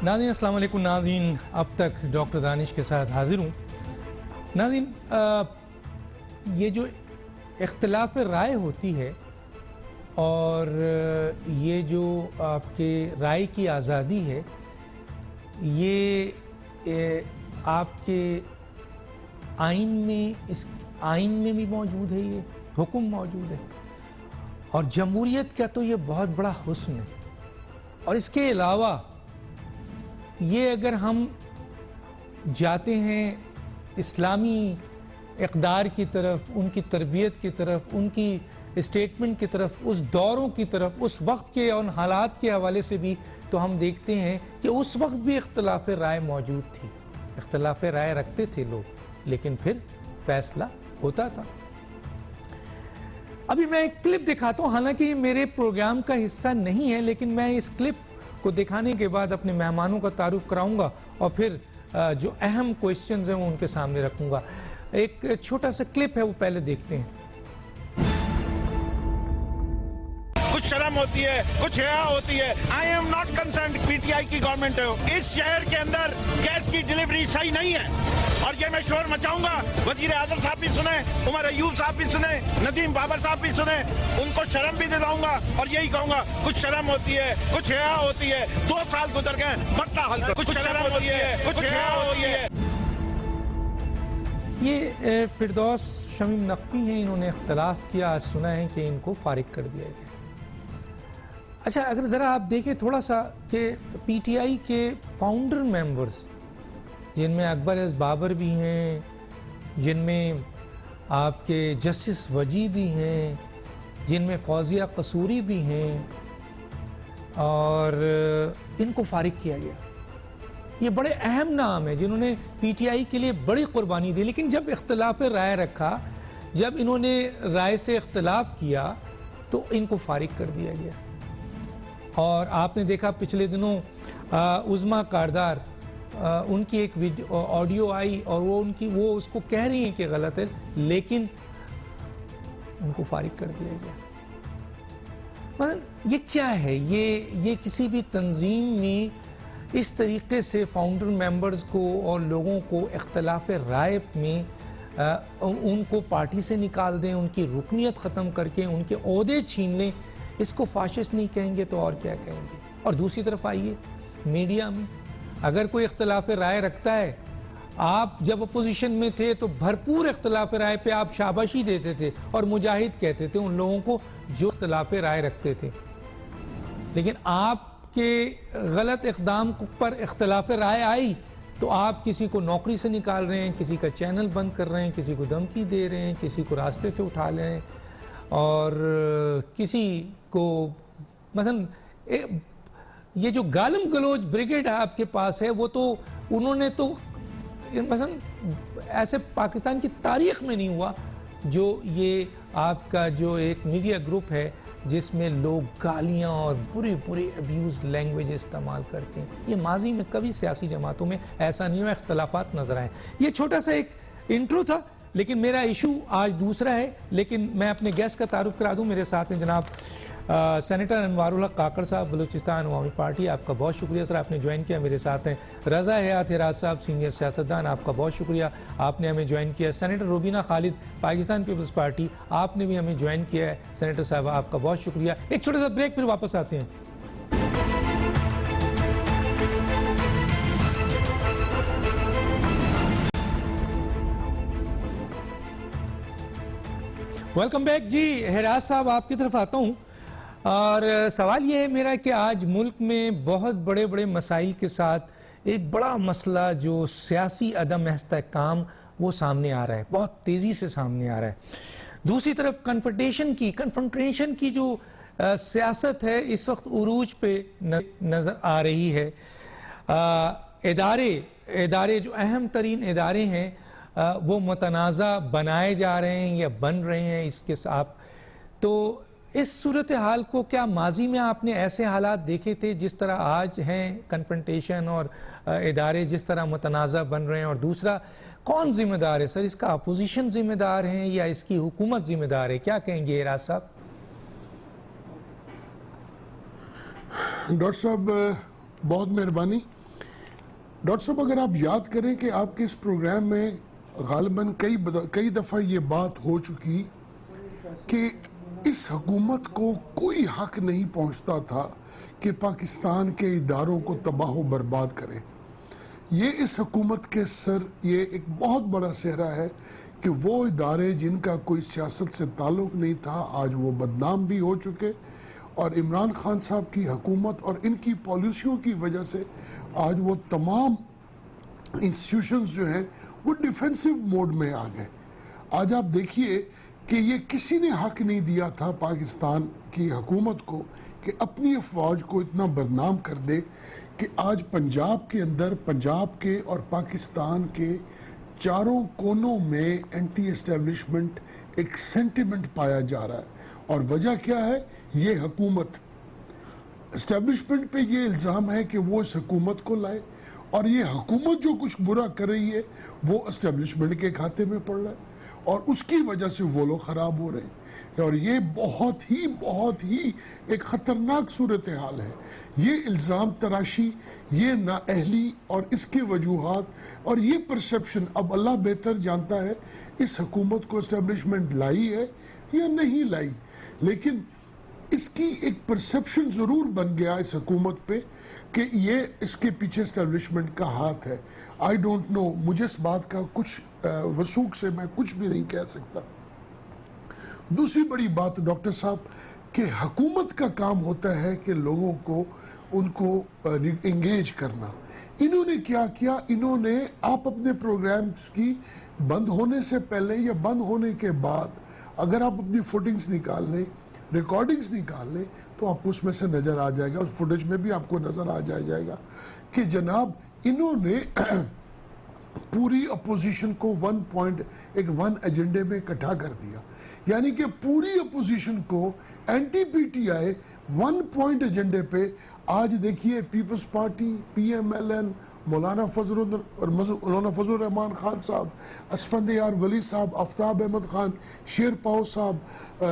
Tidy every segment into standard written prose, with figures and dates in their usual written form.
ناظرین السلام علیکم. ناظرین اب تک ڈاکٹر دانش کے ساتھ حاضر ہوں. ناظرین یہ جو اختلاف رائے ہوتی ہے اور یہ جو آپ کے رائے کی آزادی ہے، یہ آپ کے آئین میں بھی موجود ہے، یہ حکم موجود ہے، اور جمہوریت کا تو یہ بہت بڑا حسن ہے. اور اس کے علاوہ یہ اگر ہم جاتے ہیں اسلامی اقدار کی طرف، ان کی تربیت کی طرف، ان کی اسٹیٹمنٹ کی طرف، اس دوروں کی طرف، اس وقت کے اور حالات کے حوالے سے بھی، تو ہم دیکھتے ہیں کہ اس وقت بھی اختلاف رائے موجود تھی. اختلاف رائے رکھتے تھے لوگ، لیکن پھر فیصلہ ہوتا تھا. ابھی میں ایک کلپ دکھاتا ہوں، حالانکہ یہ میرے پروگرام کا حصہ نہیں ہے، لیکن میں اس کلپ کو دکھانے کے بعد اپنے مہمانوں کا تعارف کراؤں گا اور پھر جو اہم کوئسچنز ہیں وہ ان کے سامنے رکھوں گا. ایک چھوٹا سا کلپ ہے، وہ پہلے دیکھتے ہیں. کچھ شرم ہوتی ہے، کچھ حیا ہوتی ہے. I am not concerned P T آئی کی گورنمنٹ ہے. اس شہر کے اندر گیس کی ڈیلیوری صحیح نہیں ہے اور یہ میں شور مچاؤں گا. وزیر اعظم صاحب بھی سنیں، عمر ایوب صاحب بھی سنیں، ندیم بابر صاحب بھی سنیں. ان کو شرم بھی دلاؤں گا اور یہی کہوں گا کچھ شرم ہوتی ہے، کچھ حیا ہوتی ہے. 2 سال گزر گئے، مسئلہ حل کرو. کچھ شرم ہوتی ہے، کچھ حیا ہوتی ہے. یہ فردوس شمیم نقوی ہیں، انہوں نے اختلاف کیا. آج سنا ہے کہ ان کو فارغ کر دیا گیا. اچھا، اگر ذرا آپ دیکھیں تھوڑا سا کہ پی ٹی آئی کے فاؤنڈر ممبرز، جن میں اکبر ایس بابر بھی ہیں، جن میں آپ کے جسٹس وجی بھی ہیں، جن میں فوزیہ قصوری بھی ہیں، اور ان کو فارغ کیا گیا. یہ بڑے اہم نام ہیں جنہوں نے پی ٹی آئی کے لیے بڑی قربانی دی. لیکن جب اختلاف رائے رکھا، جب انہوں نے رائے سے اختلاف کیا، تو ان کو فارغ کر دیا گیا. اور آپ نے دیکھا پچھلے دنوں عظمیٰ کاردار، ان کی ایک آڈیو آئی اور وہ اس کو کہہ رہی ہیں کہ غلط ہے، لیکن ان کو فارغ کر دیا گیا. مثلا یہ کیا ہے؟ یہ کسی بھی تنظیم میں اس طریقے سے فاؤنڈر ممبرز کو اور لوگوں کو اختلاف رائے میں ان کو پارٹی سے نکال دیں، ان کی رکنیت ختم کر کے ان کے عہدے چھین لیں. اس کو فاشسٹ نہیں کہیں گے تو اور کیا کہیں گے؟ اور دوسری طرف آئیے میڈیا میں، اگر کوئی اختلاف رائے رکھتا ہے، آپ جب اپوزیشن میں تھے تو بھرپور اختلاف رائے پہ آپ شاباشی دیتے تھے اور مجاہد کہتے تھے ان لوگوں کو جو اختلاف رائے رکھتے تھے. لیکن آپ کے غلط اقدام پر اختلاف رائے آئی تو آپ کسی کو نوکری سے نکال رہے ہیں، کسی کا چینل بند کر رہے ہیں، کسی کو دھمکی دے رہے ہیں، کسی کو راستے سے اٹھا لے رہے ہیں، اور کسی کو مثلا یہ جو گالم گلوچ بریگیڈ آپ کے پاس ہے، وہ تو انہوں نے تو مثلا ایسے پاکستان کی تاریخ میں نہیں ہوا جو یہ آپ کا جو ایک میڈیا گروپ ہے جس میں لوگ گالیاں اور بری ابیوز لینگویج استعمال کرتے ہیں. یہ ماضی میں کبھی سیاسی جماعتوں میں ایسا نہیں ہوا. اختلافات نظر آئے. یہ چھوٹا سا ایک انٹرو تھا، لیکن میرا ایشو آج دوسرا ہے. لیکن میں اپنے گیسٹ کا تعارف کرا دوں. میرے ساتھ ہیں جناب سینیٹر انوار الحق کاکڑ صاحب، بلوچستان عوامی پارٹی. آپ کا بہت شکریہ سر، آپ نے جوائن کیا. میرے ساتھ ہیں رضا حیات ہراس صاحب، سینئر سیاستدان. آپ کا بہت شکریہ، آپ نے ہمیں جوائن کیا. سینیٹر روبینہ خالد، پاکستان پیپلز پارٹی، آپ نے بھی ہمیں جوائن کیا ہے. سینیٹر صاحب آپ کا بہت شکریہ. ایک چھوٹا سا بریک، پھر واپس آتے ہیں. Welcome back. جی ہراس صاحب آپ کی طرف آتا ہوں، اور سوال یہ ہے میرا کہ آج ملک میں بہت بڑے مسائل کے ساتھ ایک بڑا مسئلہ جو سیاسی عدم استحکام وہ سامنے آ رہا ہے، بہت تیزی سے سامنے آ رہا ہے. دوسری طرف کنفرنٹریشن کی جو سیاست ہے اس وقت عروج پہ نظر آ رہی ہے. ادارے جو اہم ترین ادارے ہیں وہ متنازع بنائے جا رہے ہیں یا بن رہے ہیں اس کے ساتھ. تو اس صورتحال کو کیا ماضی میں آپ نے ایسے حالات دیکھے تھے جس طرح آج ہیں کنفرنٹیشن اور ادارے جس طرح متنازع بن رہے ہیں؟ اور دوسرا، کون ذمہ دار ہے سر اس کا؟ اپوزیشن ذمہ دار ہے یا اس کی حکومت ذمہ دار ہے؟ کیا کہیں گے ہراس صاحب؟ ڈاکٹر صاحب بہت مہربانی. ڈاکٹر صاحب اگر آپ یاد کریں کہ آپ کے اس پروگرام میں غالباً کئی دفعہ یہ بات ہو چکی کہ اس حکومت کو کوئی حق نہیں پہنچتا تھا کہ پاکستان کے اداروں کو تباہ و برباد کرے. یہ اس حکومت کے سر یہ ایک بہت بڑا صحرا ہے کہ وہ ادارے جن کا کوئی سیاست سے تعلق نہیں تھا آج وہ بدنام بھی ہو چکے, اور عمران خان صاحب کی حکومت اور ان کی پالیسیوں کی وجہ سے آج وہ تمام انسٹیٹیوشنز جو ہیں وہ ڈیفینسو موڈ میں آ گئے. آج آپ دیکھیے کہ یہ کسی نے حق نہیں دیا تھا پاکستان کی حکومت کو کہ اپنی افواج کو اتنا بدنام کر دے کہ آج پنجاب کے اندر, پنجاب کے اور پاکستان کے چاروں کونوں میں اینٹی اسٹیبلشمنٹ ایک سینٹیمنٹ پایا جا رہا ہے. اور وجہ کیا ہے؟ یہ حکومت. اسٹیبلشمنٹ پہ یہ الزام ہے کہ وہ اس حکومت کو لائے, اور یہ حکومت جو کچھ برا کر رہی ہے وہ اسٹیبلشمنٹ کے کھاتے میں پڑ رہا ہے, اور اس کی وجہ سے وہ لوگ خراب ہو رہے ہیں. اور یہ بہت ہی ایک خطرناک صورتحال ہے. یہ الزام تراشی, یہ نااہلی اور اس کی وجوہات اور یہ پرسیپشن, اب اللہ بہتر جانتا ہے اس حکومت کو اسٹیبلشمنٹ لائی ہے یا نہیں لائی, لیکن اس کی ایک پرسیپشن ضرور بن گیا اس حکومت پہ کہ یہ اس کے پیچھے اسٹیبلشمنٹ کا ہاتھ ہے. آئی ڈونٹ نو, مجھے اس بات کا کچھ وثوق سے میں کچھ بھی نہیں کہہ سکتا. دوسری بڑی بات ڈاکٹر صاحب کہ حکومت کا کام ہوتا ہے کہ لوگوں کو ان کو انگیج کرنا. انہوں نے کیا کیا؟ انہوں نے آپ اپنے پروگرامز کی بند ہونے سے پہلے یا بند ہونے کے بعد اگر آپ اپنی فوٹنگز نکال لیں, ریکارڈنگز نکال لیں, تو آپ کو اس میں سے نظر آ جائے گا, اس فوٹیج میں بھی آپ کو نظر آ جائے گا کہ جناب انہوں نے پوری اپوزیشن کو ون ایجنڈے میں اکٹھا کر دیا. یعنی کہ پوری اپوزیشن کو anti P T I 1 point ایجنڈے پہ. آج دیکھیے Peoples Party, P M L N, Maulana Fazl الرحمان خان صاحب, اسفندیار ولی صاحب, آفتاب احمد خان, شیر پاؤ صاحب,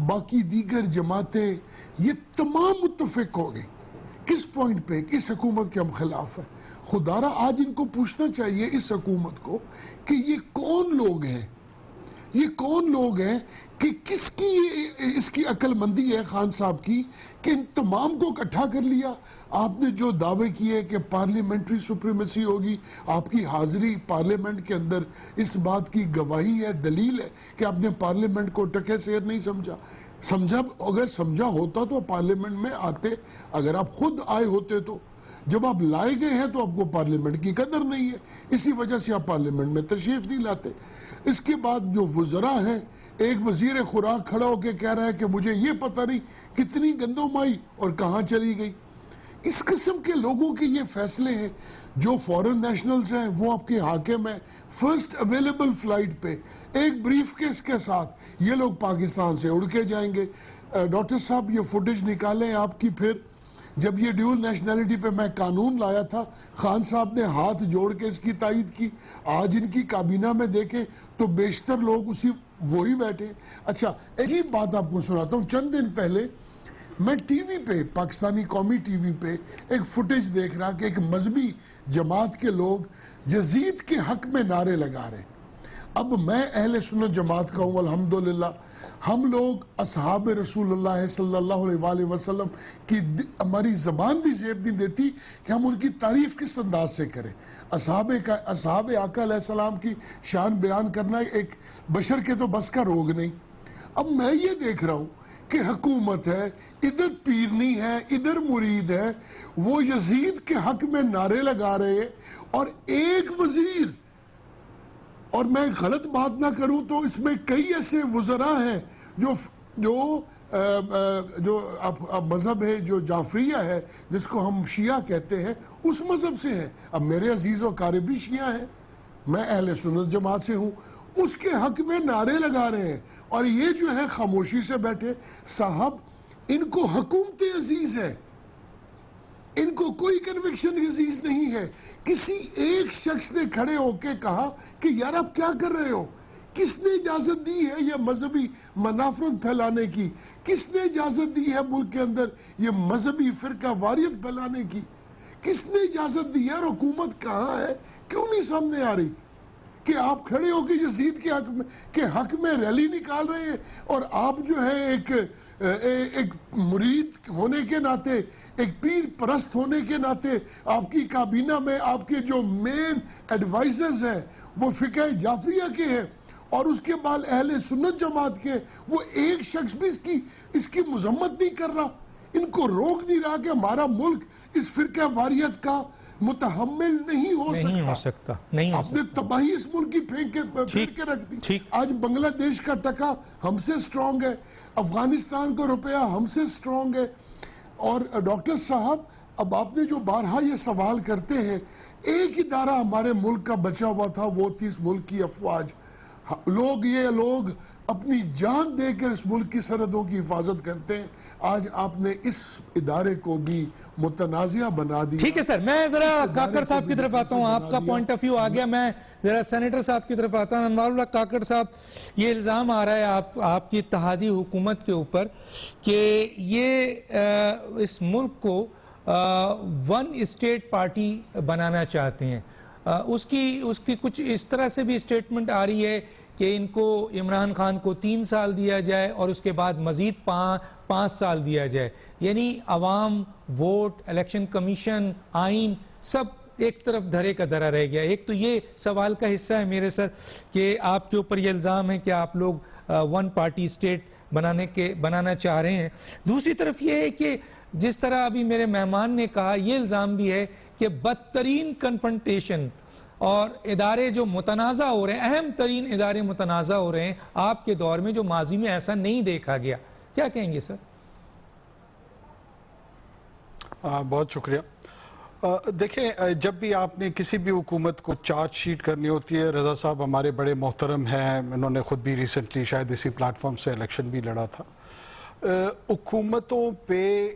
باقی دیگر جماعتیں, یہ تمام متفق ہو گئی. کس پوائنٹ پہ؟ اس حکومت کے ہم خلاف ہیں. خدارہ آج ان کو پوچھنا چاہیے اس حکومت کو کہ یہ کون لوگ ہیں, یہ کون لوگ ہیں کہ کس کی اس کی عقل مندی ہے خان صاحب کی کہ ان تمام کو اکٹھا کر لیا. آپ نے جو دعوے کیے کہ پارلیمنٹری سپریمیسی ہوگی, آپ کی حاضری پارلیمنٹ کے اندر اس بات کی گواہی ہے, دلیل ہے کہ آپ نے پارلیمنٹ کو ٹکے سیر نہیں سمجھا. اگر سمجھا ہوتا تو پارلیمنٹ میں آتے, اگر آپ خود آئے ہوتے تو. جب آپ لائے گئے ہیں تو آپ کو پارلیمنٹ کی قدر نہیں ہے, اسی وجہ سے آپ پارلیمنٹ میں تشریف نہیں لاتے. اس کے بعد جو وزراء ہیں, ایک وزیر خوراک کھڑا ہو کے کہہ رہا ہے کہ مجھے یہ پتہ نہیں کتنی گندم آئی اور کہاں چلی گئی. اس قسم کے لوگوں کے یہ فیصلے ہیں. جو فورن نیشنلز ہیں وہ آپ کے حاکم ہیں, فرسٹ اویلیبل فلائٹ پہ ایک بریف کیس کے ساتھ یہ لوگ پاکستان سے اڑ کے جائیں گے. ڈاکٹر صاحب یہ فوٹیج نکالیں آپ کی. پھر جب یہ ڈیول نیشنلٹی پہ میں قانون لایا تھا, خان صاحب نے ہاتھ جوڑ کے اس کی تائید کی. آج ان کی کابینہ میں دیکھیں تو بیشتر لوگ وہی بیٹھے. اچھا عجیب بات آپ کو سناتا ہوں. چند دن پہلے میں ٹی وی پہ, پاکستانی قومی ٹی وی پہ ایک فوٹیج دیکھ رہا کہ ایک مذہبی جماعت کے لوگ یزید کے حق میں نعرے لگا رہے. اب میں اہل سنت جماعت کا ہوں الحمدللہ. ہم لوگ اصحاب رسول اللہ صلی اللہ علیہ وسلم کی ہماری زبان بھی زیب نہیں دیتی کہ ہم ان کی تعریف کس انداز سے کریں. اصحاب آقا علیہ السلام کی شان بیان کرنا ایک بشر کے تو بس کا روگ نہیں. اب میں یہ دیکھ رہا ہوں کہ حکومت ہے, ادھر پیرنی ہے, ادھر مرید ہے, وہ یزید کے حق میں نعرے لگا رہے ہیں, اور ایک وزیر, اور میں غلط بات نہ کروں تو اس میں کئی ایسے وزراء ہیں جو مذہب ہے, جو جعفریہ ہے جس کو ہم شیعہ کہتے ہیں, اس مذہب سے ہیں. اب میرے عزیز و قاربی شیعہ ہیں, میں اہل سنت جماعت سے ہوں, اس کے حق میں نعرے لگا رہے ہیں, اور یہ جو ہے خاموشی سے بیٹھے. صاحب ان کو حکومت عزیز ہے, ان کو کوئی کنوکشن عزیز نہیں ہے. کسی ایک شخص نے کھڑے ہو کے کہا کہ یار آپ کیا کر رہے ہو؟ کس نے اجازت دی ہے یہ مذہبی منافرت پھیلانے کی؟ کس نے اجازت دی ہے ملک کے اندر یہ مذہبی فرقہ واریت پھیلانے کی؟ کس نے اجازت دی ہے اور حکومت کہاں ہے؟ کیوں نہیں سامنے آ رہی کہ آپ کھڑے ہو کے یزید کے حق میں ریلی نکال رہے ہیں اور آپ جو ہے ایک مرید ہونے کے ناطے، ایک پیر پرست ہونے کے ناطے، آپ کی کابینہ میں آپ کے جو مین ایڈوائزرز ہیں وہ فقہ جعفریہ کے ہیں اور اس کے بعد اہل سنت جماعت کے، وہ ایک شخص بھی اس کی مذمت نہیں کر رہا، ان کو روک نہیں رہا کہ ہمارا ملک اس فرقہ واریت کا متحمل نہیں ہو سکتا۔ آپ نے تباہی اس ملک کی پھینک کے رکھ دی۔ آج بنگلہ دیش کا ٹکا ہم سے سٹرونگ ہے، افغانستان کا روپیہ ہم سے سٹرونگ ہے۔ اور ڈاکٹر صاحب، اب آپ نے جو بارہا یہ سوال کرتے ہیں، ایک ادارہ ہمارے ملک کا بچا ہوا تھا، وہ تھی اس ملک کی افواج۔ یہ لوگ اپنی جان دے کر اس ملک کی سرحدوں کی حفاظت کرتے ہیں، آج آپ نے اس ادارے کو بھی متنازعہ بنا دیا۔ ٹھیک ہے سر، میں ذرا کاکڑ صاحب کی طرف آتا ہوں، آپ کا پوائنٹ آف ویو آ گیا، میں ذرا سینیٹر صاحب کی طرف آتا ہوں۔ انوار اللہ کاکڑ صاحب، یہ الزام آ رہا ہے آپ کی اتحادی حکومت کے اوپر کہ یہ اس ملک کو ون اسٹیٹ پارٹی بنانا چاہتے ہیں۔ اس کی کچھ اس طرح سے بھی اسٹیٹمنٹ آ رہی ہے کہ ان کو عمران خان کو 3 سال دیا جائے اور اس کے بعد مزید 5 سال دیا جائے، یعنی عوام، ووٹ، الیکشن کمیشن، آئین سب ایک طرف دھرے کا دھرا رہ گیا۔ ایک تو یہ سوال کا حصہ ہے میرے سر کہ آپ کے اوپر یہ الزام ہے کہ آپ لوگ ون پارٹی اسٹیٹ بنانا چاہ رہے ہیں۔ دوسری طرف یہ ہے کہ جس طرح ابھی میرے مہمان نے کہا، یہ الزام بھی ہے کہ بدترین کنفرنٹیشن اور ادارے جو متنازع ہو رہے ہیں، اہم ترین ادارے متنازع ہو رہے ہیں آپ کے دور میں، جو ماضی میں ایسا نہیں دیکھا گیا۔ کیا کہیں گے سر؟ بہت شکریہ۔ دیکھیں، جب بھی آپ نے کسی بھی حکومت کو چارج شیٹ کرنی ہوتی ہے، رضا صاحب ہمارے بڑے محترم ہیں، انہوں نے خود بھی ریسنٹلی شاید اسی پلیٹ فارم سے الیکشن بھی لڑا تھا، حکومتوں پہ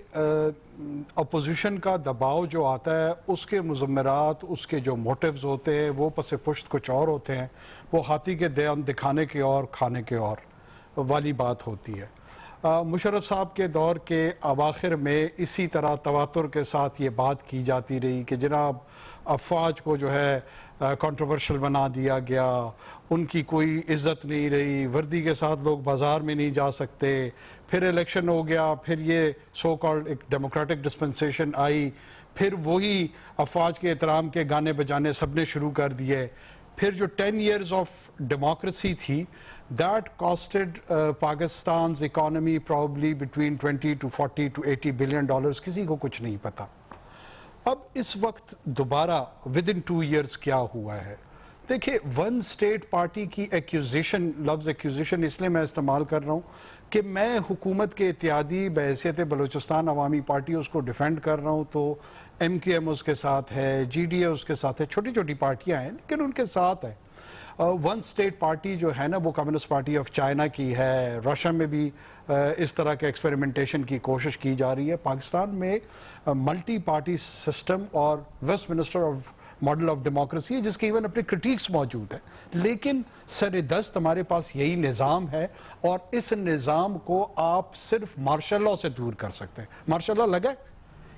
اپوزیشن کا دباؤ جو آتا ہے، اس کے مضمرات، اس کے جو موٹیوز ہوتے ہیں، وہ پس پشت کچھ اور ہوتے ہیں، وہ ہاتھی کے دم دکھانے کے اور کھانے کے اور والی بات ہوتی ہے۔ مشرف صاحب کے دور کے اواخر میں اسی طرح تواتر کے ساتھ یہ بات کی جاتی رہی کہ جناب افواج کو جو ہے کنٹروورشل بنا دیا گیا، ان کی کوئی عزت نہیں رہی، وردی کے ساتھ لوگ بازار میں نہیں جا سکتے۔ پھر الیکشن ہو گیا، پھر یہ سو کالڈ ایک ڈیموکریٹک ڈسپنسیشن آئی، پھر وہی افواج کے احترام کے گانے بجانے سب نے شروع کر دیے۔ پھر جو 10 years آف ڈیموکریسی تھی، that costed Pakistan's economy probably between 20 to 40 to 80 billion dollars، کسی کو کچھ نہیں پتا۔ اب اس وقت دوبارہ within 2 years کیا ہوا ہے؟ دیکھیں، ون اسٹیٹ پارٹی کی ایکیوزیشن، لفظ ایکیوزیشن اس لیے میں استعمال کر رہا ہوں کہ میں حکومت کے اتحادی بحیثیت بلوچستان عوامی پارٹی اس کو ڈیفینڈ کر رہا ہوں، تو ایم کیو ایم اس کے ساتھ ہے، جی ڈی اے اس کے ساتھ ہے، چھوٹی چھوٹی پارٹیاں ہیں لیکن ان کے ساتھ ہے۔ ون اسٹیٹ پارٹی جو ہے نا، وہ کمیونسٹ پارٹی آف چائنا کی ہے، رشیا میں بھی اس طرح کے ایکسپیریمنٹیشن کی کوشش کی جا رہی ہے۔ پاکستان میں ملٹی پارٹی سسٹم اور Westminster of model of democracy ہے، جس کے ایون اپنے کرٹیکس موجود ہیں، لیکن سر دست ہمارے پاس یہی نظام ہے اور اس نظام کو آپ صرف مارشل لاء سے دور کر سکتے ہیں۔ مارشل لاء لگا ہے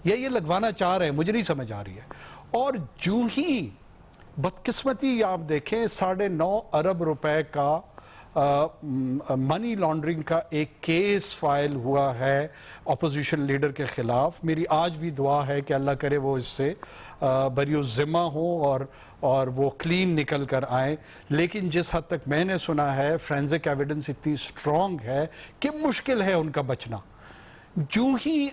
یا یہ لگوانا چاہ رہے ہیں، مجھے نہیں سمجھ آ رہی ہے۔ اور جو ہی بدقسمتی آپ دیکھیں، 9.5 ارب روپے کا منی لانڈرنگ کا ایک کیس فائل ہوا ہے اپوزیشن لیڈر کے خلاف۔ میری آج بھی دعا ہے کہ اللہ کرے وہ اس سے بری الذمہ ہوں اور وہ کلین نکل کر آئیں، لیکن جس حد تک میں نے سنا ہے فرینزک ایویڈنس اتنی سٹرونگ ہے کہ مشکل ہے ان کا بچنا۔ جو ہی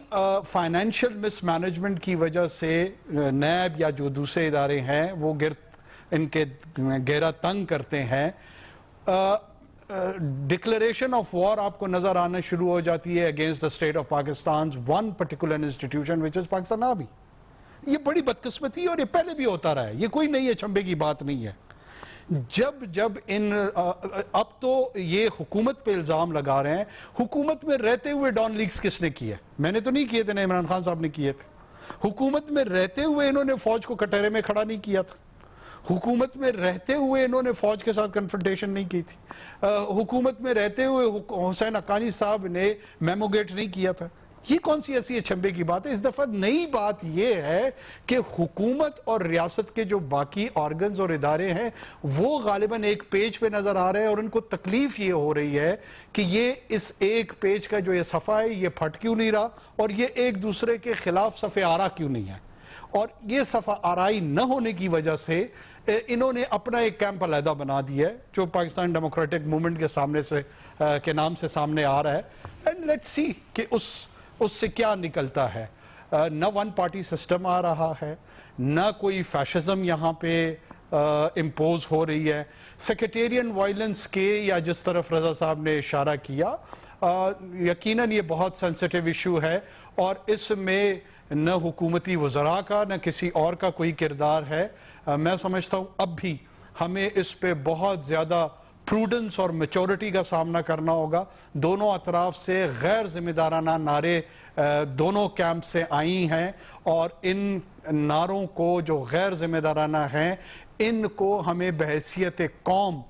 فائنینشیل مس مینجمنٹ کی وجہ سے نیب یا جو دوسرے ادارے ہیں وہ ان کے گہرا تنگ کرتے ہیں، ڈکلریشن آف وار آپ کو نظر آنا شروع ہو جاتی ہے against the state of Pakistan one particular institution which is Pakistan army. یہ بڑی بدقسمتی اور یہ پہلے بھی ہوتا رہا ہے، یہ کوئی نئی اچنبے کی بات نہیں ہے۔ جب اب تو یہ حکومت پہ الزام لگا رہے ہیں، حکومت میں رہتے ہوئے ڈان لیگز کس نے کیے؟ میں نے تو نہیں کیے تھے، نہ عمران خان صاحب نے کیے تھے۔ حکومت میں رہتے ہوئے انہوں نے فوج کو کٹہرے میں کھڑا نہیں کیا تھا، حکومت میں رہتے ہوئے انہوں نے فوج کے ساتھ کنفرنٹیشن نہیں کی تھی، حکومت میں رہتے ہوئے حسین حقانی صاحب نے میموگیٹ نہیں کیا تھا۔ یہ کون سی ایسی اچھمبے کی بات ہے؟ اس دفعہ نئی بات یہ ہے کہ حکومت اور ریاست کے جو باقی آرگنز اور ادارے ہیں وہ غالباً ایک پیج پہ نظر آ رہے ہیں، اور ان کو تکلیف یہ ہو رہی ہے کہ یہ اس ایک پیج کا جو یہ صفحہ ہے یہ پھٹ کیوں نہیں رہا، اور یہ ایک دوسرے کے خلاف صفحہ آرا کیوں نہیں ہے. اور یہ صفحہ آرائی نہ ہونے کی وجہ سے انہوں نے اپنا ایک کیمپ علیحدہ بنا دیا ہے جو پاکستان ڈیموکریٹک موومنٹ کے سامنے سے کے نام سے سامنے آ رہا ہے. اینڈ لیٹس سی کہ اس سے کیا نکلتا ہے. نہ ون پارٹی سسٹم آ رہا ہے، نہ کوئی فیشزم یہاں پہ امپوز ہو رہی ہے. سیکریٹیرین وائلنس کے یا جس طرف رضا صاحب نے اشارہ کیا، یقیناً یہ بہت سینسٹیو ایشو ہے، اور اس میں نہ حکومتی وزراء کا نہ کسی اور کا کوئی کردار ہے. میں سمجھتا ہوں اب بھی ہمیں اس پہ بہت زیادہ پروڈنس اور میچورٹی کا سامنا کرنا ہوگا. دونوں اطراف سے غیر ذمہ دارانہ نعرے دونوں کیمپ سے آئی ہیں، اور ان نعروں کو جو غیر ذمہ دارانہ ہیں ان کو ہمیں بحیثیت قوم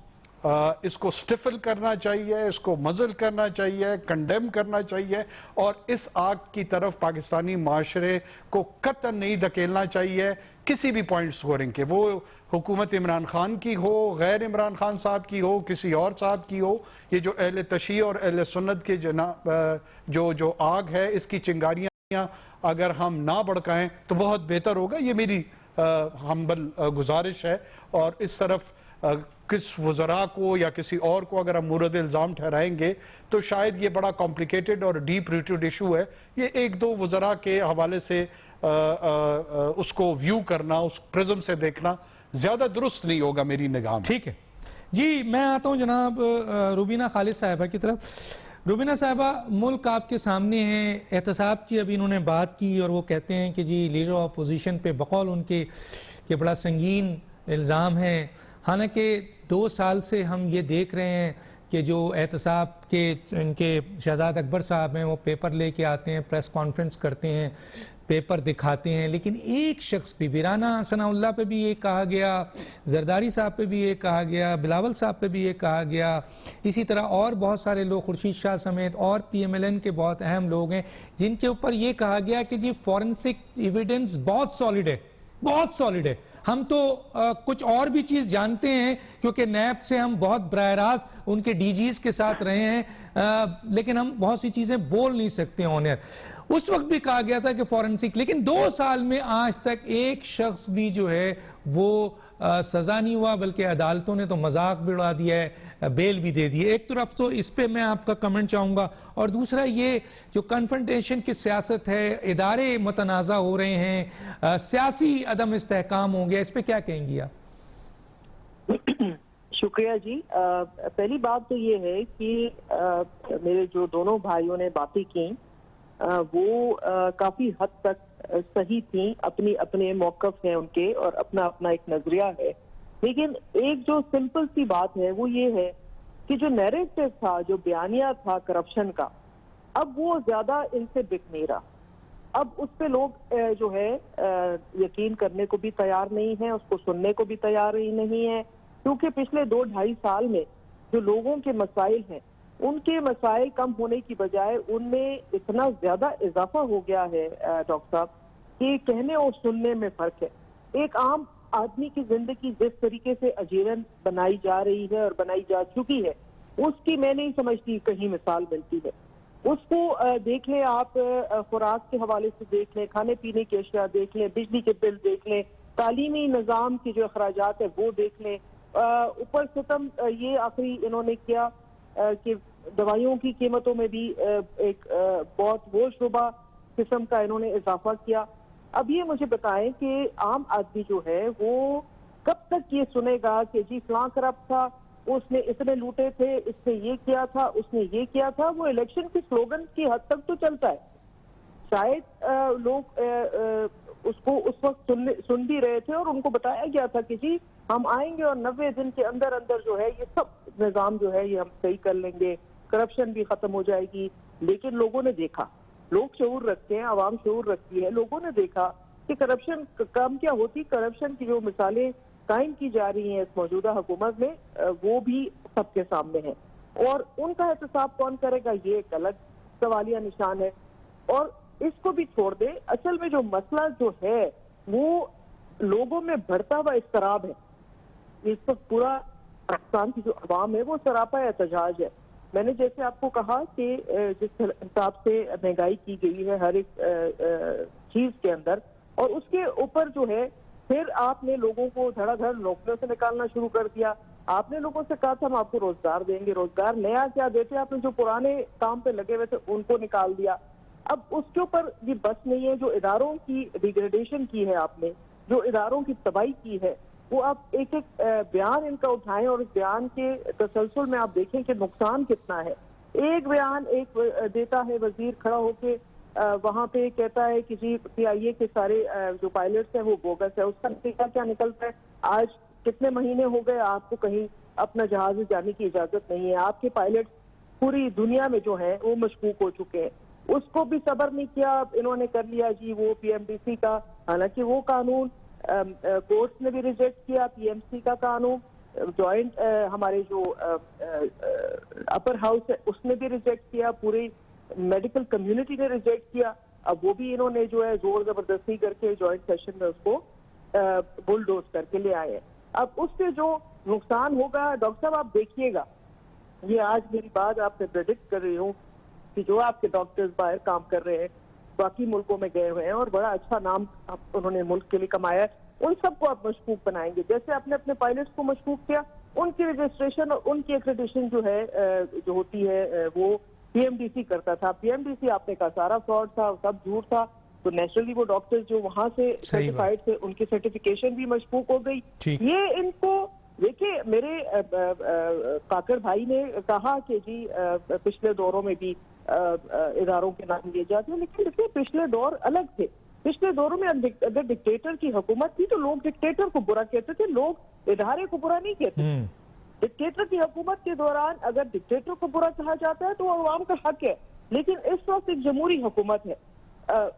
اس کو سٹفل کرنا چاہیے، اس کو مزل کرنا چاہیے، کنڈیم کرنا چاہیے، اور اس آگ کی طرف پاکستانی معاشرے کو قطعاً نہیں دھکیلنا چاہیے کسی بھی پوائنٹ سکورنگ کے. وہ حکومت عمران خان کی ہو، غیر عمران خان صاحب کی ہو، کسی اور صاحب کی ہو. یہ جو اہل تشیع اور اہل سنت کے جو آگ ہے اس کی چنگاریاں اگر ہم نہ بڑھکائیں تو بہت بہتر ہوگا. یہ میری ہمبل گزارش ہے. اور اس طرف کس وزراء کو یا کسی اور کو اگر ہم مورد الزام ٹھہرائیں گے تو شاید یہ بڑا کمپلیکیٹڈ اور ڈیپ روٹڈ ایشو ہے. یہ ایک دو وزراء کے حوالے سے اس کو ویو کرنا، اس پرزم سے دیکھنا زیادہ درست نہیں ہوگا میری نگاہ میں. ٹھیک ہے جی، میں آتا ہوں جناب روبینہ خالد صاحبہ کی طرف. روبینہ صاحبہ، ملک آپ کے سامنے ہے، احتساب کی ابھی انہوں نے بات کی، اور وہ کہتے ہیں کہ جی لیڈر آف اپوزیشن پہ بقول ان کے کہ بڑا سنگین الزام ہے. حالانکہ 2 سال سے ہم یہ دیکھ رہے ہیں کہ جو احتساب کے ان کے شہزاد اکبر صاحب ہیں وہ پیپر لے کے آتے ہیں، پریس کانفرنس کرتے ہیں، پیپر دکھاتے ہیں، لیکن ایک شخص بھی، بیرانہ ثناء اللہ پہ بھی یہ کہا گیا، زرداری صاحب پہ بھی یہ کہا گیا، بلاول صاحب پہ بھی یہ کہا گیا، اسی طرح اور بہت سارے لوگ، خورشید شاہ سمیت اور پی ایم ایل این کے بہت اہم لوگ ہیں جن کے اوپر یہ کہا گیا کہ جی فورنسک ایویڈنس بہت سالڈ ہے، بہت سالڈ ہے. ہم تو کچھ اور بھی چیز جانتے ہیں کیونکہ نیب سے ہم بہت براہ راست ان کے ڈی جیز کے ساتھ رہے ہیں، لیکن ہم بہت سی چیزیں بول نہیں سکتے آن ایئر. اس وقت بھی کہا گیا تھا کہ فورنسک، لیکن 2 سال میں آج تک ایک شخص بھی جو ہے وہ سزا نہیں ہوا، بلکہ عدالتوں نے تو مذاق بھی اڑا دیا ہے، بیل بھی دے دی ہے. ایک طرف تو اس پہ میں آپ کا کمنٹ چاہوں گا، اور دوسرا یہ جو کنفرنٹیشن کی سیاست ہے، ادارے متنازع ہو رہے ہیں، سیاسی عدم استحکام ہو گیا، اس پہ کیا کہیں گی آپ؟ شکریہ جی. پہلی بات تو یہ ہے کہ میرے جو دونوں بھائیوں نے باتیں کی وہ کافی حد تک صحیح تھیں، اپنے موقف ہیں ان کے، اور اپنا ایک نظریہ ہے. لیکن ایک جو سمپل سی بات ہے وہ یہ ہے کہ جو نیریٹو تھا، جو بیانیہ تھا کرپشن کا، اب وہ زیادہ ان سے بک نہیں رہا. اب اس پہ لوگ جو ہے یقین کرنے کو بھی تیار نہیں ہیں، اس کو سننے کو بھی تیار ہی نہیں ہیں، کیونکہ پچھلے 2-2.5 سال میں جو لوگوں کے مسائل ہیں ان کے مسائل کم ہونے کی بجائے ان میں اتنا زیادہ اضافہ ہو گیا ہے ڈاکٹر صاحب کہ کہنے اور سننے میں فرق ہے. ایک عام آدمی کی زندگی جس طریقے سے اجیرن بنائی جا رہی ہے اور بنائی جا چکی ہے، اس کی میں نہیں سمجھتی کہیں مثال ملتی ہے. اس کو دیکھ لیں آپ، خوراک کے حوالے سے دیکھ لیں، کھانے پینے کی اشیاء دیکھ لیں، بجلی کے بل دیکھ لیں، تعلیمی نظام کے جو اخراجات ہیں وہ دیکھ لیں. اوپر ستم یہ آخری انہوں نے کیا کہ دوائیوں کی قیمتوں میں بھی ایک بہت وہ شعبہ قسم کا انہوں نے اضافہ کیا. اب یہ مجھے بتائیں کہ عام آدمی جو ہے وہ کب تک یہ سنے گا کہ جی فلاں کرپٹ تھا، اس نے اتنے لوٹے تھے، اس نے یہ کیا تھا، اس نے یہ کیا تھا. وہ الیکشن کے سلوگن کی حد تک تو چلتا ہے. شاید لوگ اس کو اس وقت سن بھی رہے تھے اور ان کو بتایا گیا تھا کہ جی ہم آئیں گے اور 90 دن کے اندر جو ہے یہ سب نظام جو ہے یہ ہم صحیح کر لیں گے، کرپشن بھی ختم ہو جائے گی. لیکن لوگوں نے دیکھا، لوگ شعور رکھتے ہیں، عوام شعور رکھتی ہے، لوگوں نے دیکھا کہ کرپشن کام کیا ہوتی. کرپشن کی جو مثالیں قائم کی جا رہی ہیں اس موجودہ حکومت میں وہ بھی سب کے سامنے ہیں، اور ان کا احتساب کون کرے گا یہ ایک الگ سوالیہ نشان ہے. اور اس کو بھی چھوڑ دیں. اصل میں جو مسئلہ جو ہے وہ لوگوں میں بڑھتا ہوا اضطراب ہے. اس وقت پورا پاکستان کی جو عوام ہے وہ سراپا احتجاج ہے. میں نے جیسے آپ کو کہا کہ جس حساب سے مہنگائی کی گئی ہے ہر ایک چیز کے اندر, اور اس کے اوپر جو ہے پھر آپ نے لوگوں کو دھڑا دھڑ نوکریوں سے نکالنا شروع کر دیا. آپ نے لوگوں سے کہا تھا ہم آپ کو روزگار دیں گے, روزگار نیا کیا دیتے, آپ نے جو پرانے کام پہ لگے ہوئے تھے ان کو نکال دیا. اب اس کے اوپر یہ بس نہیں ہے. جو اداروں کی ڈیگریڈیشن کی ہے آپ نے, جو اداروں کی تباہی کی ہے, وہ آپ ایک ایک بیان ان کا اٹھائیں اور اس بیان کے تسلسل میں آپ دیکھیں کہ نقصان کتنا ہے. ایک بیان ایک دیتا ہے وزیر کھڑا ہو کے وہاں پہ کہتا ہے کہ جی PIA کے سارے جو پائلٹس ہیں وہ بوگس ہے. اس کا نتیجہ کیا نکلتا ہے؟ آج کتنے مہینے ہو گئے آپ کو کہیں اپنا جہاز میں جانے کی اجازت نہیں ہے. آپ کے پائلٹس پوری دنیا میں جو ہیں وہ مشکوک ہو چکے ہیں. اس کو بھی صبر نہیں کیا, انہوں نے کر لیا جی وہ PMDC کا, حالانکہ وہ قانون کورٹس نے بھی ریجیکٹ کیا. PMC کا قانون جوائنٹ ہمارے جو اپر ہاؤس ہے اس نے بھی ریجیکٹ کیا, پوری میڈیکل کمیونٹی نے ریجیکٹ کیا. اب وہ بھی انہوں نے جو ہے زور زبردستی کر کے جوائنٹ سیشن میں اس کو بلڈوز کر کے لے آئے ہیں. اب اس سے جو نقصان ہوگا ڈاکٹر صاحب آپ دیکھیے گا, یہ آج میری بات آپ سے پریڈکٹ کر رہی ہوں کہ جو آپ کے ڈاکٹرز باہر کام کر رہے ہیں, باقی ملکوں میں گئے ہوئے ہیں اور بڑا اچھا نام انہوں نے ملک کے لیے کمایا ہے, ان سب کو آپ مشکوک بنائیں گے. جیسے آپ نے اپنے پائلٹس کو مشکوک کیا, ان کی رجسٹریشن اور ان کی ایکریڈیشن جو ہے جو ہوتی ہے وہ PMDC کرتا تھا. PMDC آپ نے کہا سارا فراڈ تھا, سب جھوٹ تھا. تو نیچرلی وہ ڈاکٹرز جو وہاں سے سرٹیفائڈ تھے ان کی سرٹیفکیشن بھی مشکوک ہو گئی. یہ ان کو دیکھیں, میرے کاکڑ بھائی نے کہا کہ جی پچھلے دوروں میں بھی اداروں کے نام لیے جاتے ہیں, لیکن دیکھیں پچھلے دور الگ تھے. پچھلے دوروں میں اگر ڈکٹیٹر کی حکومت تھی تو لوگ ڈکٹیٹر کو برا کہتے تھے, لوگ ادارے کو برا نہیں کہتے. ڈکٹیٹر کی حکومت کے دوران اگر ڈکٹیٹر کو برا کہا جاتا ہے تو وہ عوام کا حق ہے, لیکن اس وقت ایک جمہوری حکومت ہے.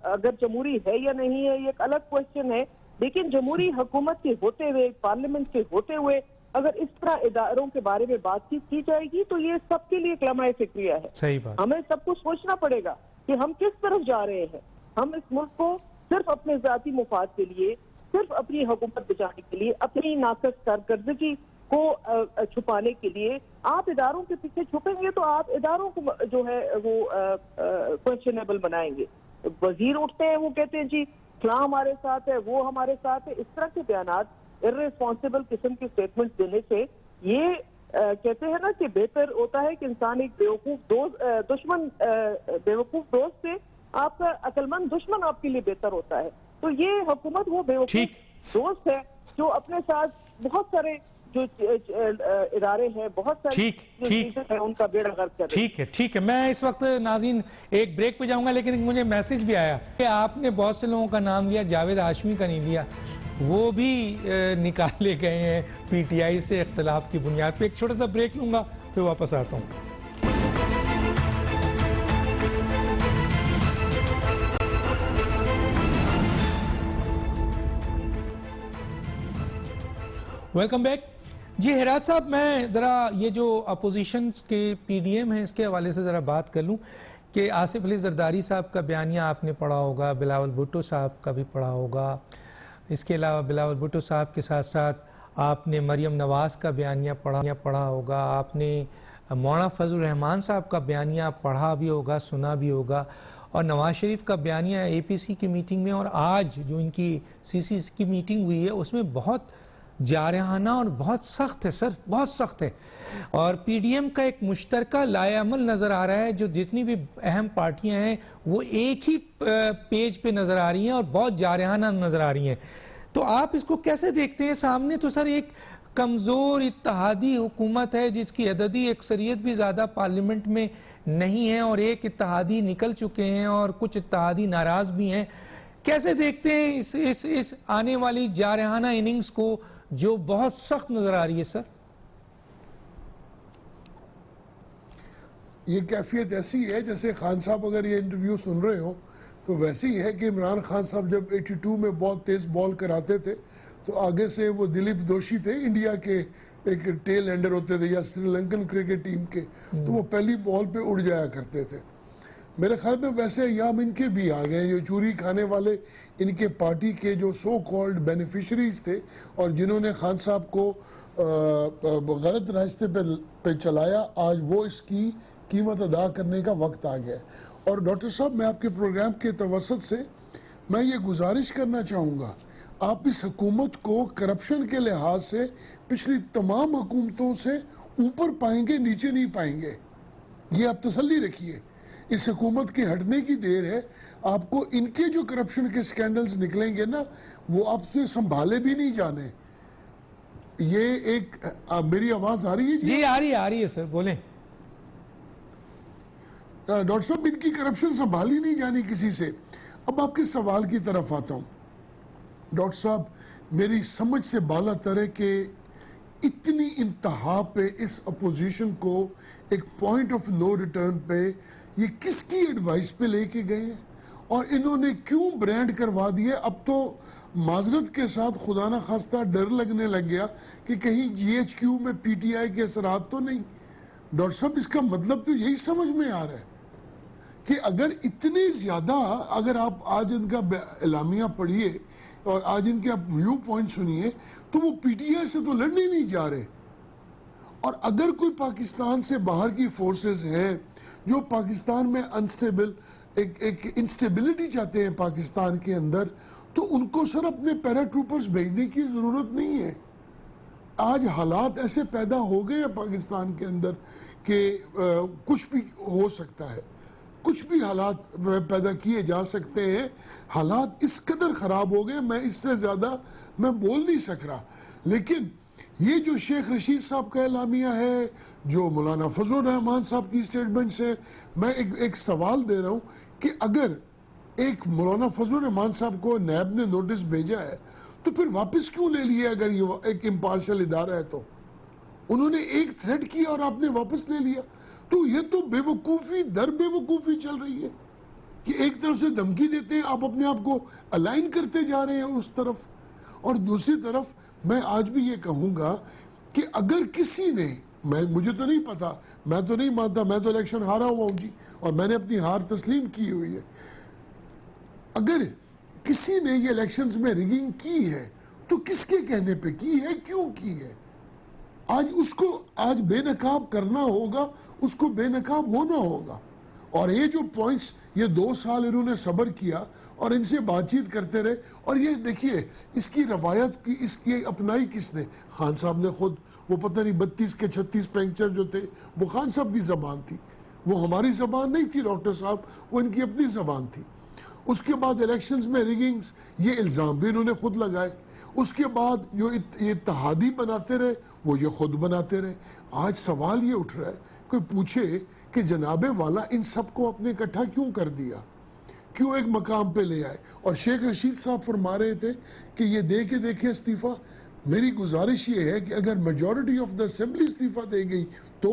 اگر جمہوری ہے یا نہیں ہے یہ ایک الگ کوشچن ہے, لیکن جمہوری حکومت کے ہوتے ہوئے, پارلیمنٹ کے ہوتے ہوئے اگر اس طرح اداروں کے بارے میں بات چیت کی جائے گی تو یہ سب کے لیے ایک لمحہ فکریہ ہے. صحیح بات. ہمیں سب کو سوچنا پڑے گا کہ ہم کس طرف جا رہے ہیں. ہم اس ملک کو صرف اپنے ذاتی مفاد کے لیے, صرف اپنی حکومت بچانے کے لیے, اپنی ناقص کارکردگی کو چھپانے کے لیے آپ اداروں کے پیچھے چھپیں گے تو آپ اداروں کو جو ہے وہ کوشچنیبل بنائیں گے. وزیر اٹھتے ہیں وہ کہتے ہیں جی فلاں ہمارے ساتھ ہے, وہ ہمارے ساتھ ہے. اس طرح کے بیانات ارریسپانسبل قسم کی سٹیٹمنٹ دینے سے یہ کہتے ہیں نا کہ بہتر ہوتا ہے کہ انسان ایک بیوقوف دوست سے آپ کا عقل مند دشمن آپ کے لیے بہتر ہوتا ہے. تو یہ حکومت وہ بیوقوف دوست ہے جو اپنے ساتھ بہت سارے جو ادارے ہیں, بہت سارے ہیں, ان کا بیڑا غرق کر رہے ہیں. ٹھیک ہے. میں اس وقت ناظرین ایک بریک پہ جاؤں گا, لیکن مجھے میسج بھی آیا کہ آپ نے بہت سے لوگوں کا نام لیا, جاوید ہاشمی کا نہیں لیا. وہ بھی نکالے گئے ہیں PTI سے اختلاف کی بنیاد پہ. ایک چھوٹا سا بریک لوں گا پھر واپس آتا ہوں. Welcome back. جی ہراس صاحب, میں ذرا یہ جو اپوزیشنز کے PDM ہیں اس کے حوالے سے ذرا بات کر لوں کہ آصف علی زرداری صاحب کا بیانیہ آپ نے پڑھا ہوگا, بلاول بھٹو صاحب کا بھی پڑھا ہوگا. اس کے علاوہ بلاول بھٹو صاحب کے ساتھ ساتھ آپ نے مریم نواز کا بیانیہ پڑھا ہوگا, آپ نے مولانا فضل الرحمان صاحب کا بیانیہ پڑھا بھی ہوگا, سنا بھی ہوگا, اور نواز شریف کا بیانیہ APC کی میٹنگ میں اور آج جو ان کی CC کی میٹنگ ہوئی ہے اس میں بہت جارحانہ اور بہت سخت ہے سر, بہت سخت ہے. اور PDM کا ایک مشترکہ لائے عمل نظر آ رہا ہے. جو جتنی بھی اہم پارٹیاں ہیں وہ ایک ہی پیج پہ نظر آ رہی ہیں اور بہت جارحانہ نظر آ رہی ہیں. تو آپ اس کو کیسے دیکھتے ہیں؟ سامنے تو سر ایک کمزور اتحادی حکومت ہے جس کی عددی اکثریت بھی زیادہ پارلیمنٹ میں نہیں ہے, اور ایک اتحادی نکل چکے ہیں اور کچھ اتحادی ناراض بھی ہیں. کیسے دیکھتے ہیں اس آنے والی جارحانہ اننگز کو جو بہت سخت نظر آ رہی ہے سر؟ یہ کیفیت ایسی ہے جیسے خان صاحب اگر یہ انٹرویو سن رہے ہوں تو ویسے ہی ہے کہ عمران خان صاحب جب 82 میں بہت تیز بال کراتے تھے تو آگے سے وہ دلیپ دوشی تھے انڈیا کے ایک ٹیل اینڈر ہوتے تھے یا سری لنکن کرکٹ ٹیم کے, تو وہ پہلی بال پہ اڑ جایا کرتے تھے. میرے خیال میں ویسے ایام ان کے بھی آ گئے ہیں، جو چوری کھانے والے ان کے پارٹی کے جو سو کالڈ بینیفیشریز تھے اور جنہوں نے خان صاحب کو غلط راستے پہ چلایا، آج وہ اس کی قیمت ادا کرنے کا وقت آ گیا ہے۔ اور ڈاکٹر صاحب، میں آپ کے پروگرام کے توسط سے میں یہ گزارش کرنا چاہوں گا، آپ اس حکومت کو کرپشن کے لحاظ سے پچھلی تمام حکومتوں سے اوپر پائیں گے، نیچے نہیں پائیں گے، یہ آپ تسلی رکھیے۔ اس حکومت کے ہٹنے کی دیر ہے، آپ کو ان کے جو کرپشن کے سکینڈلز نکلیں گے نا، وہ آپ سے سنبھالے بھی نہیں جانے۔ یہ ایک میری آواز آ رہی ہے جی آ رہی ہے سر، بولیں۔ ڈاکٹر صاحب، ان کی کرپشن سنبھالی نہیں جانی کسی سے۔ اب آپ کے سوال کی طرف آتا ہوں ڈاکٹر صاحب، میری سمجھ سے بالا تر ہے کہ اتنی انتہا پہ اس اپوزیشن کو ایک پوائنٹ آف نو ریٹرن پہ یہ کس کی ایڈوائس پہ لے کے گئے ہیں، اور انہوں نے کیوں برانڈ کروا دیا؟ اب تو معذرت کے ساتھ خدا نہ خواستہ ڈر لگنے لگ گیا کہ کہیں جی ایچ کیو میں پی ٹی آئی کے اثرات تو نہیں۔ ڈاکٹر صاحب، اس کا مطلب تو یہی سمجھ میں آ رہا ہے کہ اگر اتنے زیادہ، اگر آپ آج ان کا اعلامیہ پڑھیے اور آج ان کے آپ ویو پوائنٹ سنیے، تو وہ پی ٹی آئی سے تو لڑنے نہیں جا رہے۔ اور اگر کوئی پاکستان سے باہر کی فورسز ہیں جو پاکستان میں انسٹیبل، ایک انسٹیبلٹی چاہتے ہیں پاکستان کے اندر، تو ان کو سر اپنے پیرا ٹروپرز بھیجنے کی ضرورت نہیں ہے۔ آج حالات ایسے پیدا ہو گئے ہیں پاکستان کے اندر کہ کچھ بھی ہو سکتا ہے، کچھ بھی حالات پیدا کیے جا سکتے ہیں۔ حالات اس قدر خراب ہو گئے، میں اس سے زیادہ میں بول نہیں سک رہا۔ لیکن یہ جو شیخ رشید صاحب کا اعلامیہ ہے، جو مولانا فضل الرحمان صاحب کی سٹیٹمنٹس ہیں، میں ایک سوال دے رہا ہوں کہ اگر ایک مولانا فضل الرحمان صاحب کو نیب نے نوٹس بھیجا ہے تو پھر واپس کیوں لے لیے؟ اگر یہ ایک امپارشل ادارہ ہے تو انہوں نے ایک تھریٹ کیا اور آپ نے واپس لے لیا، تو یہ تو بے وقوفی در بے وقوفی چل رہی ہے کہ ایک طرف سے دھمکی دیتے ہیں، آپ اپنے آپ کو الائن کرتے جا رہے ہیں اس طرف، اور دوسری طرف میں آج بھی یہ کہوں گا کہ اگر کسی نے، مجھے تو نہیں پتا، میں تو نہیں مانتا، میں تو الیکشن ہارا ہوا ہوں جی، اور میں نے اپنی ہار تسلیم کی ہوئی ہے، اگر کسی نے یہ الیکشنز میں ریگنگ کی ہے تو کس کے کہنے پہ کی ہے، کیوں کی ہے؟ آج اس کو آج بے نقاب کرنا ہوگا، اس کو بے نقاب ہونا ہوگا۔ اور یہ جو پوائنٹس، یہ 2 سال انہوں نے صبر کیا اور ان سے بات چیت کرتے رہے، اور یہ دیکھیے اس کی روایت کی، اس کی اپنائی کس نے؟ خان صاحب نے خود، وہ پتہ نہیں 32 کے 36 پینکچر جو تھے وہ خان صاحب کی زبان تھی، وہ ہماری زبان نہیں تھی ڈاکٹر صاحب، وہ ان کی اپنی زبان تھی۔ اس کے بعد الیکشنز میں ریگنگز، یہ الزام بھی انہوں نے خود لگائے۔ اس کے بعد جو اتحادی بناتے رہے، وہ یہ خود بناتے رہے۔ آج سوال یہ اٹھ رہا ہے، کوئی پوچھے کہ جناب والا ان سب کو اپنے اکٹھا کیوں کر دیا، کیوں ایک مقام پہ لے آئے؟ اور شیخ رشید صاحب فرما رہے تھے کہ یہ دے کے دیکھے استعفیٰ۔ میری گزارش یہ ہے کہ اگر میجورٹی آف دا اسمبلی استعفیٰ دے گئی تو،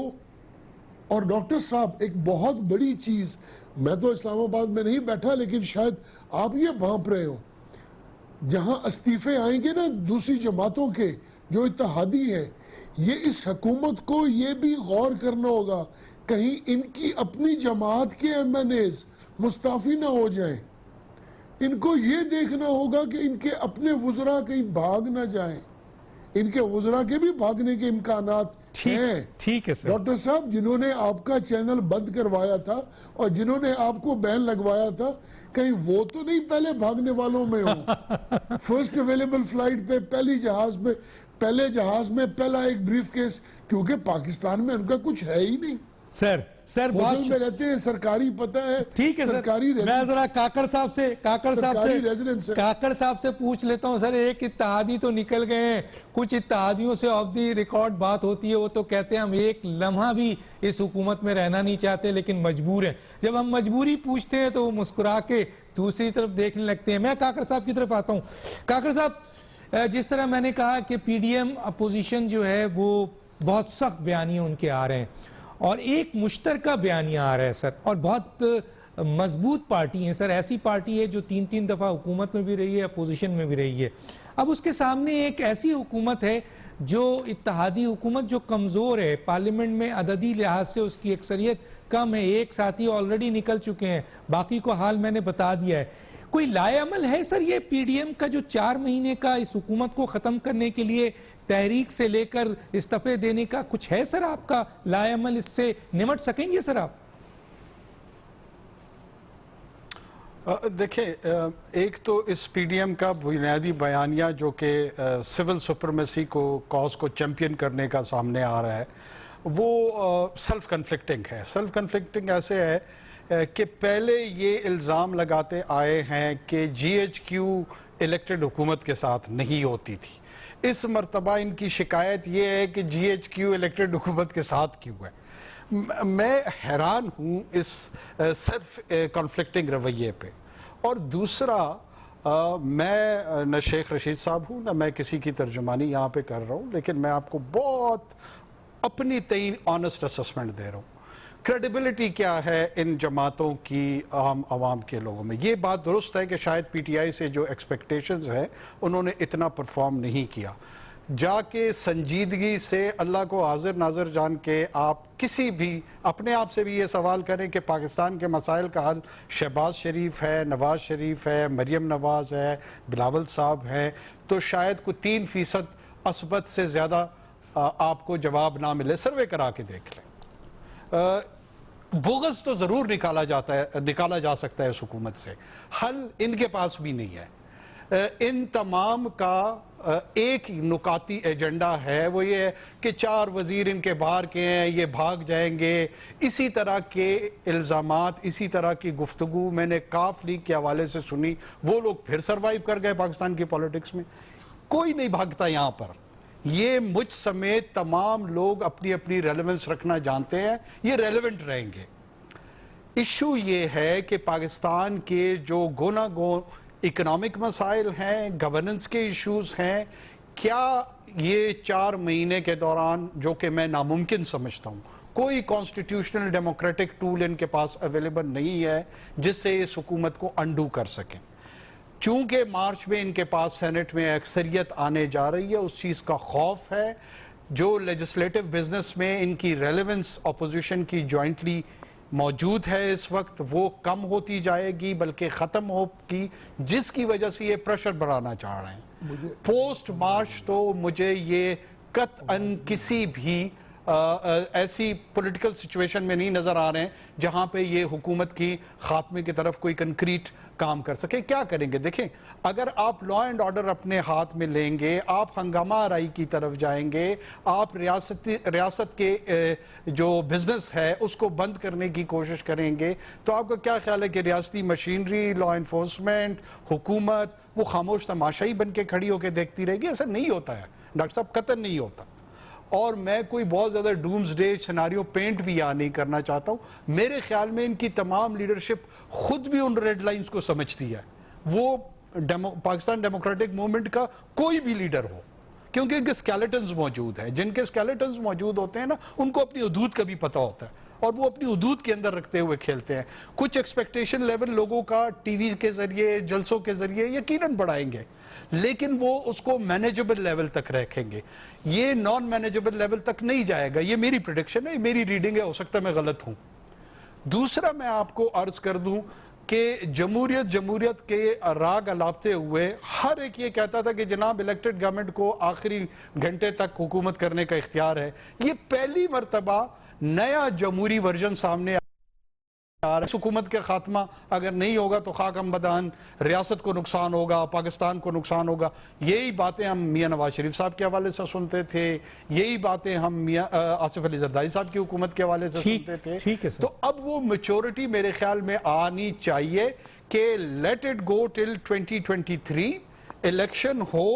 اور ڈاکٹر صاحب ایک بہت بڑی چیز، میں تو اسلام آباد میں نہیں بیٹھا لیکن شاید آپ یہ بھانپ رہے ہو، جہاں استعفے آئیں گے نا دوسری جماعتوں کے جو اتحادی ہیں، یہ اس حکومت کو یہ بھی غور کرنا ہوگا کہیں ان کی اپنی جماعت کے ایم این ایز مستعفی نہ ہو جائیں۔ ان کو یہ دیکھنا ہوگا کہ ان کے اپنے وزراء کہیں بھاگ نہ جائیں، ان کے وزراء کے بھی بھاگنے کے امکانات ہیں۔ ٹھیک ہے سر۔ ڈاکٹر صاحب، جنہوں نے آپ کا چینل بند کروایا تھا اور جنہوں نے آپ کو بین لگوایا تھا، کہیں وہ تو نہیں پہلے بھاگنے والوں میں ہوں؟ فرسٹ اویلیبل فلائٹ پہ، پہلی جہاز میں، پہلے جہاز میں پہلا ایک بریف کیس، کیونکہ پاکستان میں ان کا کچھ ہے ہی نہیں۔ سر ہوٹل میں رہتے ہیں، سرکاری پتہ ہے، ٹھیک ہے سرکاری سر، میں ذرا کاکڑ ریزیڈنس صاحب سے پوچھ لیتا ہوں۔ سر، ایک اتحادی تو نکل گئے ہیں، کچھ اتحادیوں سے آف دی ریکارڈ بات ہوتی ہے، وہ تو کہتے ہیں ہم ایک لمحہ بھی اس حکومت میں رہنا نہیں چاہتے لیکن مجبور ہیں۔ جب ہم مجبوری پوچھتے ہیں تو وہ مسکرا کے دوسری طرف دیکھنے لگتے ہیں۔ میں کاکڑ صاحب کی طرف آتا ہوں۔ کاکڑ صاحب، جس طرح میں نے کہا کہ پی ڈی ایم اپوزیشن جو ہے وہ بہت سخت بیانیے ان کے آ رہے ہیں، اور ایک مشترکہ بیانیہ آ رہا ہے سر، اور بہت مضبوط پارٹی ہیں سر، ایسی پارٹی ہے جو 3 دفعہ حکومت میں بھی رہی ہے، اپوزیشن میں بھی رہی ہے۔ اب اس کے سامنے ایک ایسی حکومت ہے جو اتحادی حکومت جو کمزور ہے، پارلیمنٹ میں عددی لحاظ سے اس کی اکثریت کم ہے, ایک ساتھی آلریڈی نکل چکے ہیں, باقی کو حال میں نے بتا دیا ہے. کوئی لائے عمل ہے سر یہ پی ڈی ایم کا جو 4 مہینے کا اس حکومت کو ختم کرنے کے لیے تحریک سے لے کر استعفے دینے کا کچھ ہے سر آپ کا لائے عمل, اس سے نمٹ سکیں گے سر آپ؟ دیکھیں, ایک تو اس پی ڈی ایم کا بنیادی بیانیہ جو کہ سول سپرمیسی کو کاز کو چیمپئن کرنے کا سامنے آ رہا ہے, وہ سیلف کنفلکٹنگ ہے. سیلف کنفلکٹنگ ایسے ہے کہ پہلے یہ الزام لگاتے آئے ہیں کہ جی ایچ کیو الیکٹڈ حکومت کے ساتھ نہیں ہوتی تھی. اس مرتبہ ان کی شکایت یہ ہے کہ جی ایچ کیو الیکٹڈ حکومت کے ساتھ کیوں ہے. میں حیران ہوں اس صرف کنفلکٹنگ رویے پہ. اور دوسرا, میں نہ شیخ رشید صاحب ہوں نہ میں کسی کی ترجمانی یہاں پہ کر رہا ہوں, لیکن میں آپ کو بہت اپنی تئیں آنسٹ اسسمنٹ دے رہا ہوں. کریڈیبلٹی کیا ہے ان جماعتوں کی عام عوام کے لوگوں میں؟ یہ بات درست ہے کہ شاید پی ٹی آئی سے جو ایکسپیکٹیشنز ہیں انہوں نے اتنا پرفارم نہیں کیا. جا کے سنجیدگی سے اللہ کو حاضر ناظر جان کے آپ کسی بھی اپنے آپ سے بھی یہ سوال کریں کہ پاکستان کے مسائل کا حل شہباز شریف ہے, نواز شریف ہے, مریم نواز ہے, بلاول صاحب ہے, تو شاید کوئی 3% اثبت سے زیادہ آپ کو جواب نہ ملے. سروے کرا کے دیکھ لیں. بغض تو ضرور نکالا جا سکتا ہے اس حکومت سے, حل ان کے پاس بھی نہیں ہے. ان تمام کا ایک نکاتی ایجنڈا ہے, وہ یہ ہے کہ 4 وزیر ان کے باہر کے ہیں, یہ بھاگ جائیں گے. اسی طرح کے الزامات, اسی طرح کی گفتگو میں نے کاف لیگ کے حوالے سے سنی. وہ لوگ پھر سروائیو کر گئے پاکستان کی پالیٹکس میں. کوئی نہیں بھاگتا یہاں پر. یہ مجھ سمیت تمام لوگ اپنی اپنی ریلیونس رکھنا جانتے ہیں, یہ ریلیونٹ رہیں گے. ایشو یہ ہے کہ پاکستان کے جو گونا گو اکنامک مسائل ہیں, گورننس کے ایشوز ہیں, کیا یہ 4 مہینے کے دوران, جو کہ میں ناممکن سمجھتا ہوں, کوئی کانسٹیٹیوشنل ڈیموکریٹک ٹول ان کے پاس اویلیبل نہیں ہے جس سے اس حکومت کو انڈو کر سکیں. چونکہ مارچ میں ان کے پاس سینٹ میں اکثریت آنے جا رہی ہے, اس چیز کا خوف ہے. جو لیجسلیٹو بزنس میں ان کی ریلیونس اپوزیشن کی جوائنٹلی موجود ہے اس وقت, وہ کم ہوتی جائے گی بلکہ ختم ہوگی, جس کی وجہ سے یہ پریشر بڑھانا چاہ رہے ہیں. پوسٹ مارچ تو مجھے یہ قطعاً کسی بھی ایسی پولیٹیکل سچویشن میں نہیں نظر آ رہے ہیں جہاں پہ یہ حکومت کی خاتمے کی طرف کوئی کنکریٹ کام کر سکے. کیا کریں گے؟ دیکھیں, اگر آپ لا اینڈ آرڈر اپنے ہاتھ میں لیں گے, آپ ہنگامہ آرائی کی طرف جائیں گے, آپ ریاست کے جو بزنس ہے اس کو بند کرنے کی کوشش کریں گے, تو آپ کا کیا خیال ہے کہ ریاستی مشینری, لا انفورسمنٹ, حکومت وہ خاموش تماشائی بن کے کھڑی ہو کے دیکھتی رہے گی؟ ایسا نہیں ہوتا ہے ڈاکٹر صاحب, قطعاً نہیں ہوتا. اور میں کوئی بہت زیادہ ڈومز ڈے سیناریو پینٹ بھی یہاں نہیں کرنا چاہتا ہوں. میرے خیال میں ان کی تمام لیڈرشپ خود بھی ان ریڈ لائنز کو سمجھتی ہے. وہ پاکستان ڈیموکریٹک موومنٹ کا کوئی بھی لیڈر ہو, کیونکہ ان کے سکیلیٹنز موجود ہیں. جن کے سکیلیٹنز موجود ہوتے ہیں نا, ان کو اپنی حدود کا بھی پتہ ہوتا ہے اور وہ اپنی حدود کے اندر رکھتے ہوئے کھیلتے ہیں. کچھ ایکسپیکٹیشن لیول لوگوں کا ٹی وی کے ذریعے, جلسوں کے ذریعے یقیناً بڑھائیں گے, لیکن وہ اس کو مینیجبل لیول تک رکھیں گے. یہ نان مینیجبل لیول تک نہیں جائے گا. یہ میری پریڈکشن ہے, میری ریڈنگ ہے, ہو سکتا ہے میں غلط ہوں. دوسرا میں آپ کو عرض کر دوں کہ جمہوریت کے راگ الاپتے ہوئے ہر ایک یہ کہتا تھا کہ جناب الیکٹڈ گورنمنٹ کو آخری گھنٹے تک حکومت کرنے کا اختیار ہے. یہ پہلی مرتبہ نیا جمہوری ورژن سامنے اس حکومت کے خاتمہ اگر نہیں ہوگا تو خاک ہم بدان, ریاست کو نقصان ہوگا, پاکستان کو نقصان ہوگا. یہی باتیں ہم میاں نواز شریف صاحب کے حوالے سے سنتے تھے, یہی باتیں ہم میاں آصف علی زرداری صاحب کی حکومت کے حوالے سے سنتے تھے. تو اب وہ میچورٹی میرے خیال میں آنی چاہیے کہ let it go till 2023, election ہو.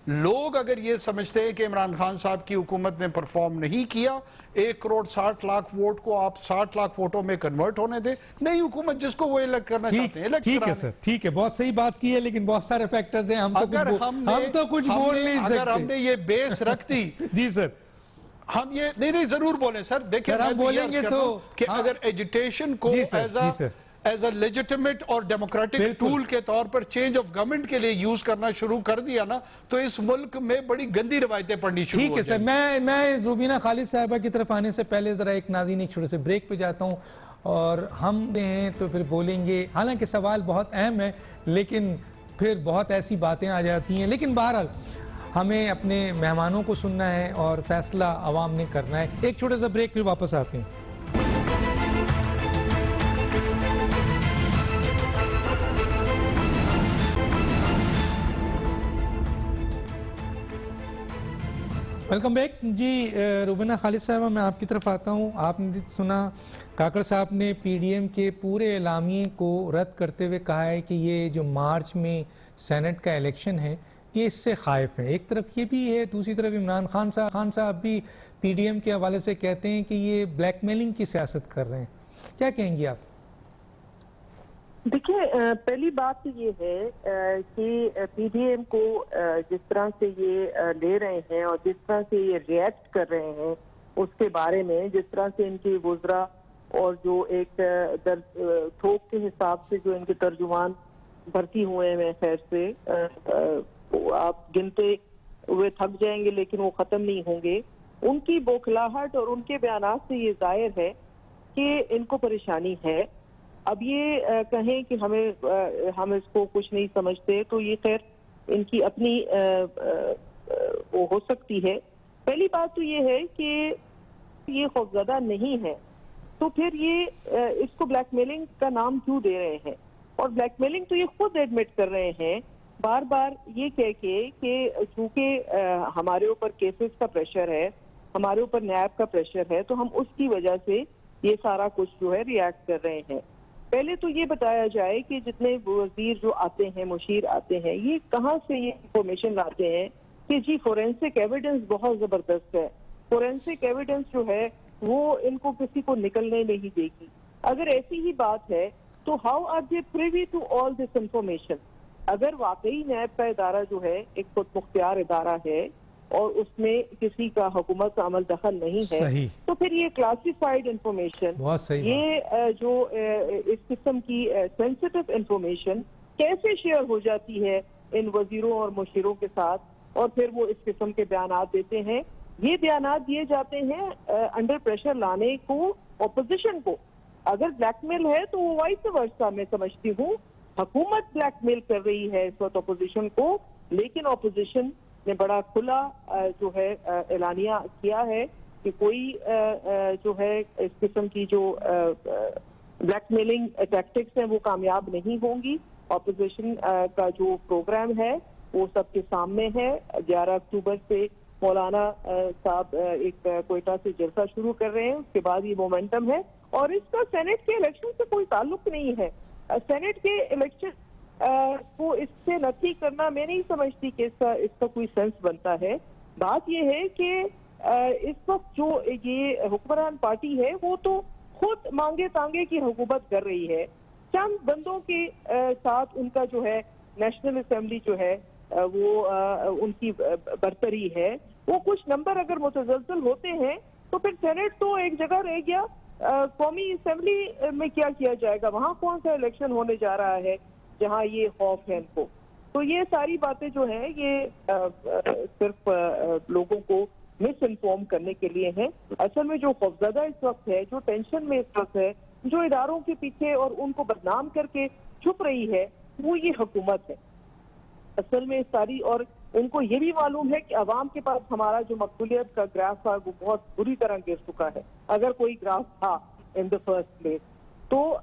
لوگ اگر یہ سمجھتے ہیں کہ عمران خان صاحب کی حکومت نے پرفارم نہیں کیا, 1,60,00,000 ووٹ کو آپ 60 لاکھ ووٹوں میں کنورٹ ہونے دیں, نئی حکومت جس کو وہ الیکٹ کرنا چاہتے ہیں. ٹھیک ہے سر, ٹھیک ہے, بہت صحیح بات کی ہے, لیکن بہت سارے فیکٹرز ہیں, ہم تو کچھ بول نہیں سکتے. اگر ہم نے یہ بیس رکھ دی جی سر, ہم یہ نہیں ضرور بولیں سر. دیکھیں, ہم بولیں گے تو کہ اگر ایجوٹیشن کو ایز اے لیجٹیمیٹ اور ڈیموکریٹک ٹول کے طور پر چینج آف گورنمنٹ کے لیے یوز کرنا شروع کر دیا نا, تو اس ملک میں بڑی گندی روایتیں پڑھنی شروع ہو جائیں. ٹھیک ہے سر, میں روبینہ خالد صاحبہ کی طرف آنے سے پہلے ذرا ایک ناظرین ایک چھوٹے سے بریک پہ جاتا ہوں. اور ہم ہیں تو پھر بولیں گے، حالانکہ سوال بہت اہم ہے لیکن پھر بہت ایسی باتیں آ جاتی ہیں. لیکن بہرحال ہمیں اپنے مہمانوں کو سننا ہے اور فیصلہ عوام نے کرنا ہے. ایک چھوٹا سا بریک، پھر واپس آتے ہیں. Welcome back. جی روبینہ خالد صاحبہ، میں آپ کی طرف آتا ہوں. آپ نے سنا کاکڑ صاحب نے پی ڈی ایم کے پورے اعلامیے کو رد کرتے ہوئے کہا ہے کہ یہ جو مارچ میں سینٹ کا الیکشن ہے یہ اس سے خائف ہے. ایک طرف یہ بھی ہے، دوسری طرف عمران خان صاحب بھی پی ڈی ایم کے حوالے سے کہتے ہیں کہ یہ بلیک میلنگ کی سیاست کر رہے ہیں. کیا کہیں گے آپ؟ دیکھیے، پہلی بات تو یہ ہے کہ پی ڈی ایم کو جس طرح سے یہ لے رہے ہیں اور جس طرح سے یہ ریئیکٹ کر رہے ہیں اس کے بارے میں، جس طرح سے ان کے وزراء اور جو ایک تھوک کے حساب سے جو ان کے ترجمان بھرتی ہوئے ہیں، خیر سے آپ گنتے ہوئے تھک جائیں گے لیکن وہ ختم نہیں ہوں گے. ان کی بوکھلاہٹ اور ان کے بیانات سے یہ ظاہر ہے کہ ان کو پریشانی ہے. اب یہ کہیں کہ ہم اس کو کچھ نہیں سمجھتے تو یہ خیر ان کی اپنی وہ ہو سکتی ہے. پہلی بات تو یہ ہے کہ یہ خوفزدہ نہیں ہے تو پھر یہ اس کو بلیک میلنگ کا نام کیوں دے رہے ہیں؟ اور بلیک میلنگ تو یہ خود ایڈمٹ کر رہے ہیں بار بار یہ کہہ کے کہ چونکہ ہمارے اوپر کیسز کا پریشر ہے، ہمارے اوپر نیب کا پریشر ہے، تو ہم اس کی وجہ سے یہ سارا کچھ جو ہے ریئیکٹ کر رہے ہیں. پہلے تو یہ بتایا جائے کہ جتنے وزیر جو آتے ہیں، مشیر آتے ہیں، یہ کہاں سے یہ انفارمیشن لاتے ہیں کہ جی فورینسک ایویڈنس بہت زبردست ہے. فورینسک ایویڈنس جو ہے وہ ان کو کسی کو نکلنے نہیں دے گی. اگر ایسی ہی بات ہے تو how are they privy to all this information? اگر واقعی نیب کا ادارہ جو ہے ایک خود مختار ادارہ ہے اور اس میں کسی کا حکومت کا عمل دخل نہیں ہے، صحیح، تو پھر یہ کلاسیفائڈ انفارمیشن، بہت صحیح یہ جو اس قسم کی سینسٹیو انفارمیشن کیسے شیئر ہو جاتی ہے ان وزیروں اور مشیروں کے ساتھ، اور پھر وہ اس قسم کے بیانات دیتے ہیں. یہ بیانات دیے جاتے ہیں انڈر پریشر لانے کو اپوزیشن کو. اگر بلیک میل ہے تو وہ وائس ورسا میں سمجھتی ہوں حکومت بلیک میل کر رہی ہے اس وقت اپوزیشن کو، لیکن اپوزیشن نے بڑا کھلا جو ہے اعلانیہ کیا ہے کہ کوئی جو ہے اس قسم کی جو بلیک میلنگ ٹیکٹکس ہیں وہ کامیاب نہیں ہوں گی. اپوزیشن کا جو پروگرام ہے وہ سب کے سامنے ہے. 11 اکتوبر سے مولانا صاحب ایک کوئٹہ سے جلسہ شروع کر رہے ہیں، اس کے بعد یہ مومنٹم ہے، اور اس کا سینٹ کے الیکشن سے کوئی تعلق نہیں ہے. سینٹ کے الیکشن کو اس سے نفی کرنا میں نہیں سمجھتی کہ اس کا کوئی سینس بنتا ہے. بات یہ ہے کہ اس وقت جو یہ حکمران پارٹی ہے وہ تو خود مانگے تانگے کی حکومت کر رہی ہے. چند بندوں کے ساتھ ان کا جو ہے نیشنل اسمبلی جو ہے وہ ان کی برتری ہے. وہ کچھ نمبر اگر متزلزل ہوتے ہیں تو پھر سینٹ تو ایک جگہ رہ گیا. قومی اسمبلی میں کیا کیا جائے گا؟ وہاں کون سا الیکشن ہونے جا رہا ہے جہاں یہ خوف ہے ان کو؟ تو یہ ساری باتیں جو ہیں یہ صرف لوگوں کو مس انفارم کرنے کے لیے ہیں. اصل میں جو خوفزدہ اس وقت ہے، جو ٹینشن میں اس وقت ہے، جو اداروں کے پیچھے اور ان کو بدنام کر کے چھپ رہی ہے، وہ یہ حکومت ہے اصل میں ساری. اور ان کو یہ بھی معلوم ہے کہ عوام کے پاس ہمارا جو مقبولیت کا گراف تھا وہ بہت بری طرح گر چکا ہے، اگر کوئی گراف تھا ان دا فرسٹ پلیس. تو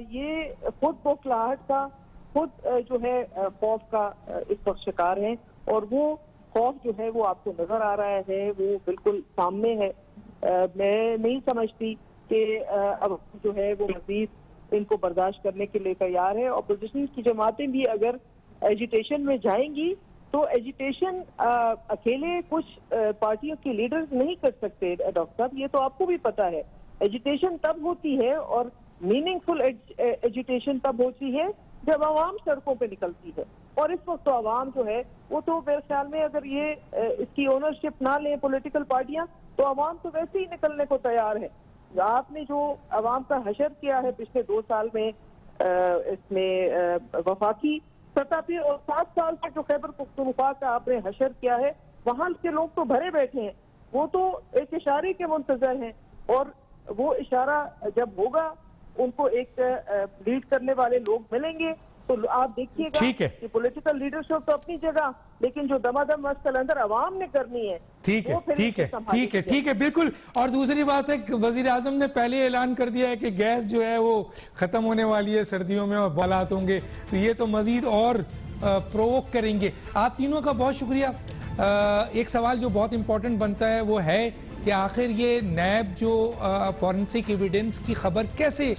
یہ خود بوکھلاہٹ کا، خود جو ہے خوف کا اس وقت شکار ہیں، اور وہ خوف جو ہے وہ آپ کو نظر آ رہا ہے، وہ بالکل سامنے ہے. میں نہیں سمجھتی کہ اب جو ہے وہ مزید ان کو برداشت کرنے کے لیے تیار ہے. اپوزیشن کی جماعتیں بھی اگر ایجیٹیشن میں جائیں گی تو ایجیٹیشن اکیلے کچھ پارٹیوں کے لیڈرز نہیں کر سکتے ڈاکٹر صاحب، یہ تو آپ کو بھی پتا ہے. ایجیٹیشن تب ہوتی ہے اور میننگ فل ایجیٹیشن تب ہوتی ہے جب عوام سڑکوں پہ نکلتی ہے. اور اس وقت تو عوام جو ہے وہ تو میرے خیال میں اگر یہ اس کی اونرشپ نہ لیں پولیٹیکل پارٹیاں تو عوام تو ویسے ہی نکلنے کو تیار ہے. آپ نے جو عوام کا حشر کیا ہے پچھلے 2 سال میں اس میں وفاقی سطح پہ، اور 7 سال سے جو خیبر پختونخوا کا آپ نے حشر کیا ہے، وہاں کے لوگ تو بھرے بیٹھے ہیں. وہ تو ایک اشارے کے منتظر ہیں، اور وہ اشارہ جب ہوگا ان کو ایک لیڈ کرنے والے لوگ ملیں گے تو آپ دیکھیے ٹھیک ہے گا کہ پولیٹیکل لیڈرشپ تو اپنی جگہ، لیکن جو دمادم مسئلہ اندر عوام نے کرنی ہے ٹھیک ہے وہ پھر ٹھیک ہے سنبھالیں ٹھیک ہے گے۔ ٹھیک ہے بالکل. اور دوسری بات ہے کہ وزیر اعظم نے پہلے اعلان کر دیا ہے کہ گیس جو ہے وہ ختم ہونے والی ہے سردیوں میں اور حالات ہوں گے تو یہ تو مزید اور پرووک کریں گے. آپ تینوں کا بہت شکریہ. ایک سوال جو بہت امپورٹنٹ بنتا ہے وہ ہے کہ آخر یہ نیب جو فورنسک ایویڈنس کی خبر کیسے